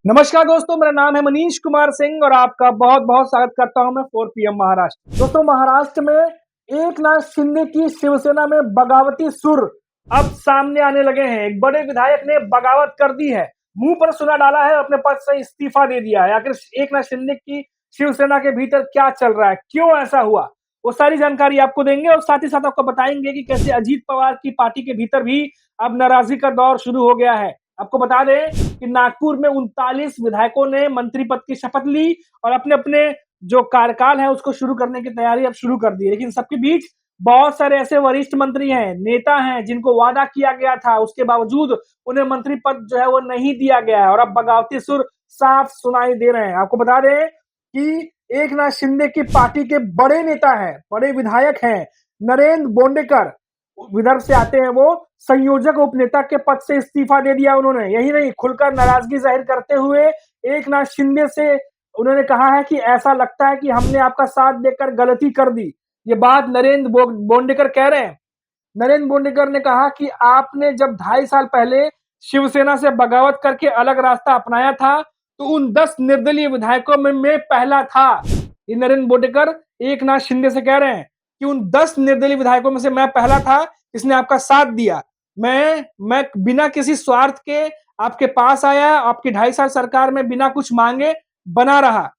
नमस्कार दोस्तों, मेरा नाम है मनीष कुमार सिंह और आपका बहुत बहुत स्वागत करता हूं मैं 4 PM महाराष्ट्र। दोस्तों, महाराष्ट्र में एकनाथ शिंदे की शिवसेना में बगावती सुर अब सामने आने लगे हैं। एक बड़े विधायक ने बगावत कर दी है, मुंह पर सुना डाला है, अपने पद से इस्तीफा दे दिया है। आखिर एकनाथ शिंदे की शिवसेना के भीतर क्या चल रहा है, क्यों ऐसा हुआ, वो सारी जानकारी आपको देंगे और साथ ही साथ आपको बताएंगे कि कैसे अजीत पवार की पार्टी के भीतर भी अब नाराजगी का दौर शुरू हो गया है। आपको बता दें कि नागपुर में 39 विधायकों ने मंत्री पद की शपथ ली और अपने अपने जो कार्यकाल है उसको शुरू करने की तैयारी अब शुरू कर दी है। लेकिन सबके बीच बहुत सारे ऐसे वरिष्ठ मंत्री हैं, नेता हैं, जिनको वादा किया गया था, उसके बावजूद उन्हें मंत्री पद जो है वो नहीं दिया गया है और अब बगावती सुर साफ सुनाई दे रहे हैं। आपको बता दें कि एकनाथ शिंदे की पार्टी के बड़े नेता हैं, बड़े विधायक हैं, नरेंद्र बोंडेकर विदर्भ से आते हैं, वो संयोजक उपनेता के पद से इस्तीफा दे दिया उन्होंने। यही नहीं, खुलकर नाराजगी जाहिर करते हुए एकनाथ शिंदे से उन्होंने कहा है कि ऐसा लगता है कि हमने आपका साथ देकर गलती कर दी। ये बात नरेंद्र बोंडेकर कह रहे हैं। नरेंद्र बोंडेकर ने कहा कि आपने जब 2.5 साल पहले शिवसेना से बगावत करके अलग रास्ता अपनाया था तो उन 10 निर्दलीय विधायकों में मैं पहला था। ये नरेंद्र बोंडेकर एकनाथ शिंदे से कह रहे हैं कि उन 10 निर्दलीय विधायकों में से मैं पहला था, इसने आपका साथ दिया। मैं बिना किसी स्वार्थ के आपके पास आया, आपकी 2.5 साल सरकार में बिना कुछ मांगे बना रहा।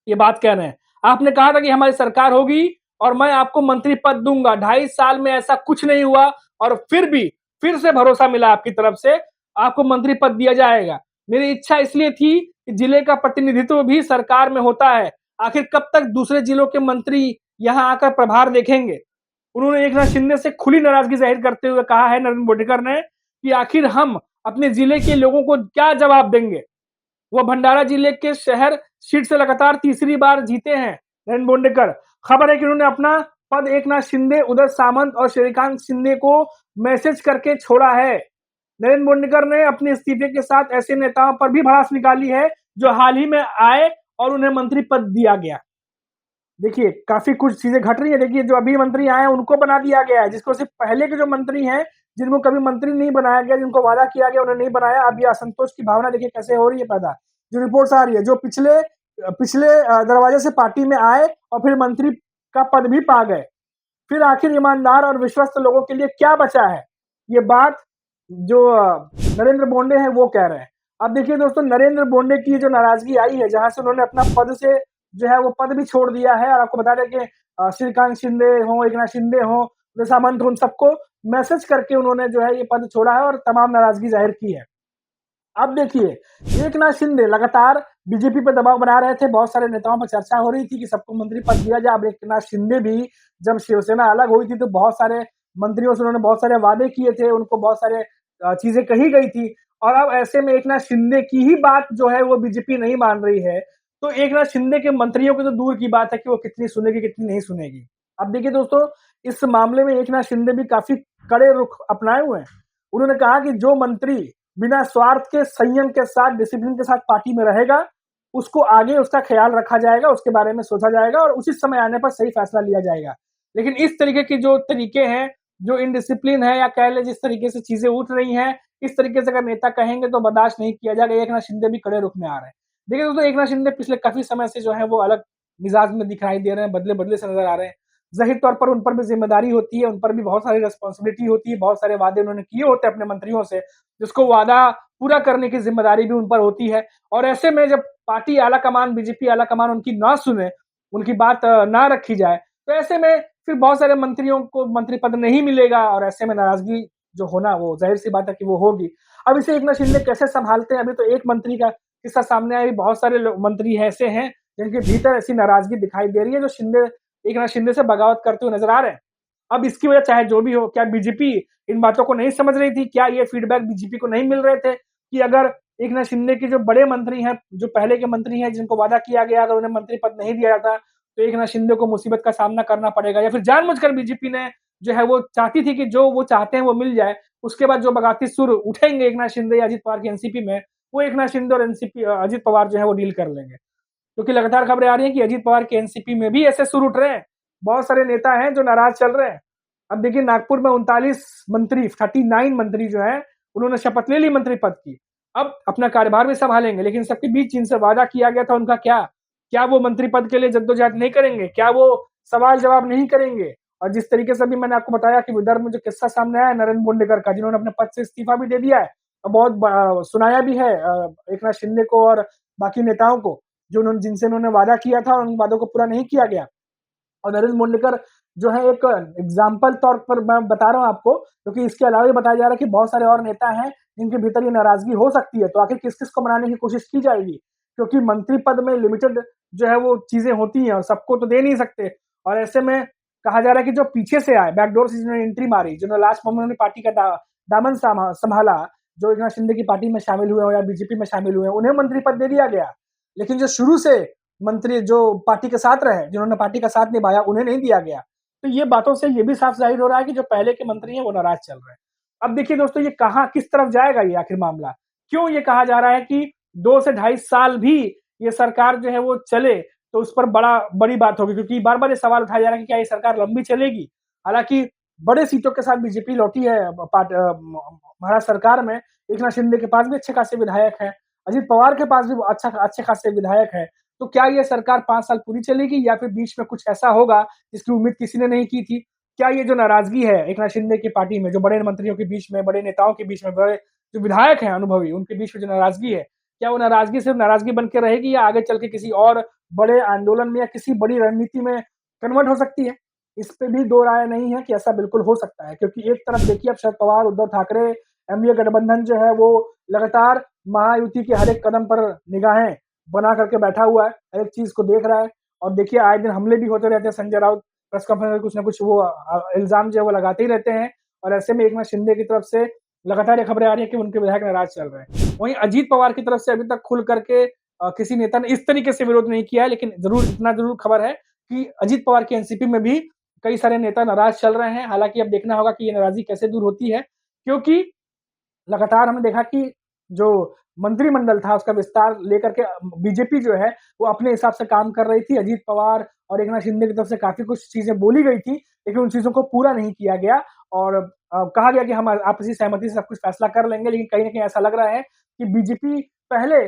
ये बात कह रहे हैं। आपने कहा था कि हमारी सरकार होगी और मैं आपको मंत्री पद दूंगा। 2.5 साल में ऐसा कुछ नहीं हुआ और फिर से भरोसा मिला आपकी तरफ से, आपको मंत्री पद दिया जाएगा। मेरी इच्छा इसलिए थी कि जिले का प्रतिनिधित्व भी सरकार में होता है। आखिर कब तक दूसरे जिलों के मंत्री यहाँ आकर प्रभार देखेंगे। उन्होंने एकनाथ शिंदे से खुली नाराजगी जाहिर करते हुए कहा है नरेंद्र बोंडेकर ने कि आखिर हम अपने जिले के लोगों को क्या जवाब देंगे। वो भंडारा जिले के शहर सीट से लगातार तीसरी बार जीते हैं नरेंद्र बोंडेकर। खबर है कि उन्होंने अपना पद एकनाथ शिंदे, उदय सामंत और श्रीकांत शिंदे को मैसेज करके छोड़ा है। नरेंद्र बोंडेकर ने अपने इस्तीफे के साथ ऐसे नेताओं पर भी भड़ास निकाली है जो हाल ही में आए और उन्हें मंत्री पद दिया गया। देखिए, काफी कुछ चीजें घट रही है। देखिए, जो अभी मंत्री आए हैं उनको बना दिया गया है, जिसको सिर्फ पहले के जो मंत्री हैं जिनको कभी मंत्री नहीं बनाया गया, जिनको वादा किया गया उन्हें नहीं बनाया। अब ये असंतोष की भावना देखिए कैसे हो रही है पैदा। जो रिपोर्ट्स आ रही है, जो पिछले पिछले दरवाजे से पार्टी में आए और फिर मंत्री का पद भी पा गए, फिर आखिर ईमानदार और विश्वस्त लोगों के लिए क्या बचा है, ये बात जो नरेंद्र बोंडे हैं वो कह रहे हैं। अब देखिए दोस्तों, नरेंद्र बोंडे की जो नाराजगी आई है, जहां से उन्होंने अपना पद से जो है वो पद भी छोड़ दिया है और आपको बता दें कि श्रीकांत शिंदे हो, एकनाथ शिंदे हो, उदय सामंत हो, उन सबको मैसेज करके उन्होंने जो है ये पद छोड़ा है और तमाम नाराजगी जाहिर की है। अब देखिए, एकनाथ शिंदे लगातार बीजेपी पर दबाव बना रहे थे। बहुत सारे नेताओं पर चर्चा हो रही थी कि सबको मंत्री पद दिया जाए। अब एकनाथ शिंदे भी, जब शिवसेना अलग हुई थी तो बहुत सारे मंत्रियों से उन्होंने बहुत सारे वादे किए थे, उनको बहुत सारे चीजें कही गई थी और अब ऐसे में एकनाथ शिंदे की ही बात जो है वो बीजेपी नहीं मान रही है। तो एकनाथ शिंदे के मंत्रियों की तो दूर की बात है कि वो कितनी सुनेगी कितनी नहीं सुनेगी। अब देखिए दोस्तों, इस मामले में एकनाथ शिंदे भी काफी कड़े रुख अपनाए हुए हैं। उन्होंने कहा कि जो मंत्री बिना स्वार्थ के, संयम के साथ, डिसिप्लिन के साथ पार्टी में रहेगा, उसको आगे उसका ख्याल रखा जाएगा, उसके बारे में सोचा जाएगा और उचित समय आने पर सही फैसला लिया जाएगा। लेकिन इस तरीके की जो तरीके हैं, जो इनडिसिप्लिन है या कह लें जिस तरीके से चीजें उठ रही हैं, इस तरीके से अगर नेता कहेंगे तो बर्दाश्त नहीं किया जाएगा। एकनाथ शिंदे भी कड़े रुख में आ रहे हैं। देखिए दोस्तों, एकनाथ शिंदे पिछले काफी समय से जो है वो अलग मिजाज में दिखाई दे रहे हैं, बदले-बदले से नजर आ रहे हैं। ज़ाहिर तौर पर उन पर भी ज़िम्मेदारी होती है, उन पर भी बहुत सारी रिस्पॉन्सिबिलिटी होती है, बहुत सारे वादे उन्होंने किए होते हैं अपने मंत्रियों से, जिसको वादा पूरा करने की ज़िम्मेदारी भी उन पर होती है। और ऐसे में जब पार्टी आला कमान, बीजेपी आला कमान उनकी ना सुने, उनकी बात ना रखी जाए, तो ऐसे में फिर बहुत सारे मंत्रियों को मंत्री पद नहीं मिलेगा और ऐसे में नाराज़गी जो होना वो ज़ाहिर-सी बात है कि वो होगी। अब इसे एकनाथ शिंदे कैसे सँभालते हैं, अभी तो एक मंत्री का किस्सा सामने आया, बहुत सारे मंत्री ऐसे हैं जिनके भीतर ऐसी नाराज़गी दिखाई दे रही है, जो एकनाथ शिंदे से बगावत करते हुए नजर आ रहे हैं। अब इसकी वजह चाहे जो भी हो, क्या बीजेपी इन बातों को नहीं समझ रही थी? क्या ये फीडबैक बीजेपी को नहीं मिल रहे थे कि अगर एकनाथ शिंदे के जो बड़े मंत्री हैं, जो पहले के मंत्री हैं, जिनको वादा किया गया अगर उन्हें मंत्री पद नहीं दिया जाता, तो एकनाथ शिंदे को मुसीबत का सामना करना पड़ेगा, या फिर जानबूझकर बीजेपी ने जो है वो चाहती थी कि जो वो चाहते हैं वो मिल जाए। उसके बाद जो बगावती सुर उठेंगे एकनाथ शिंदे या अजित पवार की एनसीपी में, वो एकनाथ शिंदे और एनसीपी अजित पवार जो है वो डील कर लेंगे। क्योंकि लगातार खबरें आ रही हैं कि अजित पवार के एनसीपी में भी ऐसे सुर उठ रहे हैं। बहुत सारे नेता हैं जो नाराज चल रहे हैं। अब देखिए, नागपुर में 39 मंत्री 39 मंत्री जो हैं, उन्होंने शपथ ले ली मंत्री पद की। अब अपना कार्यभार भी संभालेंगे, लेकिन सबके बीच जिनसे वादा किया गया था उनका क्या? क्या वो मंत्री पद के लिए जद्दोजहद नहीं करेंगे? क्या वो सवाल-जवाब नहीं करेंगे? और जिस तरीके से अभी मैंने आपको बताया कि विदर्भ में जो किस्सा सामने आया है नरेंद्र बोंडेकर का, जिन्होंने अपने पद से इस्तीफा भी दे दिया है और बहुत सुनाया भी है एकनाथ शिंदे को और बाकी नेताओं को, जिनसे उन्होंने वादा किया था और उन वादों को पूरा नहीं किया गया। और नरेंद्र बोंडेकर जो है एक एग्जाम्पल तौर पर मैं बता रहा हूँ आपको, क्योंकि इसके अलावा ये बताया जा रहा है कि बहुत सारे और नेता हैं जिनके भीतर ये नाराजगी हो सकती है। तो आखिर किस-किस को मनाने की कोशिश की जाएगी? क्योंकि मंत्री पद में लिमिटेड जो है वो चीज़ें होती हैं और सबको तो दे नहीं सकते। और ऐसे में कहा जा रहा है कि जो पीछे से आए, बैकडोर से जिन्होंने एंट्री मारी, जिन्होंने लास्ट मोमेंट में पार्टी का दामन संभाला, जो एकनाथ शिंदे की पार्टी में शामिल हुए हो या बीजेपी में शामिल हुए, उन्हें मंत्री पद दे दिया गया। लेकिन जो शुरू से मंत्री जो पार्टी के साथ रहे, जिन्होंने पार्टी का साथ निभाया, उन्हें नहीं दिया गया। तो ये बातों से ये भी साफ ज़ाहिर हो रहा है कि जो पहले के मंत्री हैं, वो नाराज़ चल रहे हैं। अब देखिए दोस्तों, ये कहाँ किस तरफ जाएगा ये आखिर मामला? क्यों ये कहा जा रहा है कि 2 से ढाई साल भी ये सरकार जो है वो चले, तो उस पर बड़ी बात होगी, क्योंकि बार-बार ये सवाल उठाया जा रहा है कि क्या ये सरकार लंबी चलेगी? हालाँकि बड़े सीटों के साथ बीजेपी लौटी है महाराष्ट्र सरकार में। एकनाथ शिंदे के पास भी अच्छे खासे विधायक हैं, अजित पवार के पास भी अच्छे खासे विधायक हैं। तो क्या ये सरकार 5 साल पूरी चलेगी या फिर बीच में कुछ ऐसा होगा जिसकी उम्मीद किसी ने नहीं की थी? क्या ये जो नाराज़गी है एकनाथ शिंदे की पार्टी में, जो बड़े मंत्रियों के बीच में, बड़े नेताओं के बीच में, बड़े जो विधायक हैं अनुभवी, उनके बीच में जो नाराज़गी है, क्या वो नाराज़गी सिर्फ़ नाराज़गी बन के रहेगी या आगे चल के किसी और बड़े आंदोलन में या किसी बड़ी रणनीति में कन्वर्ट हो सकती है? इस पे भी 2 राय नहीं है कि ऐसा बिल्कुल हो सकता है, क्योंकि एक तरफ देखिए अब शरद पवार, उद्धव ठाकरे, एनडीए गठबंधन जो है वो लगातार महायुति के हर एक कदम पर निगाहें बना करके बैठा हुआ है, हर एक चीज़ को देख रहा है। और देखिए आए दिन हमले भी होते रहते हैं, संजय राउत प्रेस कॉन्फ्रेंस में कुछ न कुछ वो इल्ज़ाम जो है वो लगाते ही रहते हैं और ऐसे में एकनाथ शिंदे की तरफ से लगातार ये खबरें आ रही हैं कि उनके विधायक नाराज़ चल रहे हैं। वहीं अजीत पवार की तरफ से अभी तक खुल करके किसी नेता ने इस तरीके से विरोध नहीं किया है, लेकिन इतना ज़रूर खबर है कि अजीत पवार की एनसीपी में भी कई सारे नेता नाराज़ चल रहे हैं। हालाँकि अब देखना होगा कि ये नाराज़गी कैसे दूर होती है, क्योंकि लगातार हमने देखा कि जो मंत्रिमंडल था उसका विस्तार लेकर के बीजेपी जो है वो अपने हिसाब से काम कर रही थी। अजीत पवार और एकनाथ शिंदे की तरफ से काफ़ी कुछ चीज़ें बोली गई थी, लेकिन उन चीज़ों को पूरा नहीं किया गया और कहा गया कि हम आपसी सहमति से सब कुछ फैसला कर लेंगे, लेकिन कहीं न कहीं ऐसा लग रहा है कि बीजेपी पहले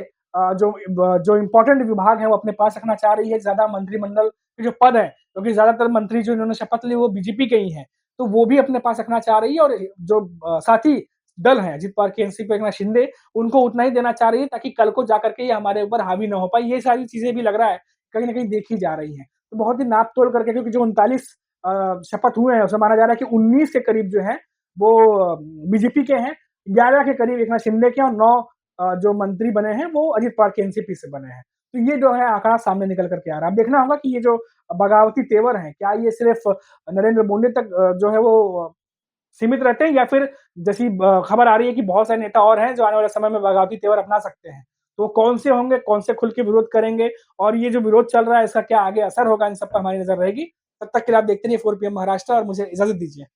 जो इम्पोर्टेंट विभाग हैं वो अपने पास रखना चाह रही है, ज़्यादा मंत्रिमंडल के जो पद हैं, क्योंकि ज़्यादातर मंत्री जो इन्होंने शपथ ली वो बीजेपी के ही हैं, तो वो भी अपने पास रखना चाह रही है और जो साथी दल हैं, अजित पवार की एनसीपी, एकनाथ शिंदे, उनको उतना ही देना चाह रही है ताकि कल को जाकर के ये हमारे ऊपर हावी ना हो पाए। ये सारी चीज़ें भी लग रहा है, कहीं न कहीं देखी जा रही हैं। तो बहुत ही नाप-तोल करके, क्योंकि जो 39 शपथ हुए हैं, उसमें माना जा रहा है कि 19 के करीब जो हैं, वो बीजेपी के हैं, 11 के करीब एकनाथ शिंदे के और 9 जो मंत्री बने हैं, वो अजित पवार की एनसीपी से बने हैं। तो ये जो है आंकड़ा सामने निकल कर के आ रहा है। अब देखना होगा कि ये जो बगावती तेवर हैं, क्या ये सिर्फ़ नरेंद्र मोदी तक जो है वो सीमित रहते हैं या फिर जैसी खबर आ रही है कि बहुत सारे नेता और हैं जो आने वाले समय में बगावती तेवर अपना सकते हैं। तो वो कौन से होंगे, कौन से खुल के विरोध करेंगे और ये जो विरोध चल रहा है इसका क्या आगे असर होगा, इन सब पर हमारी नज़र रहेगी। तब तक के लिए आप देखते रहिए 4 पीएम महाराष्ट्र और मुझे इजाज़त दीजिए।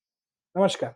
नमस्कार।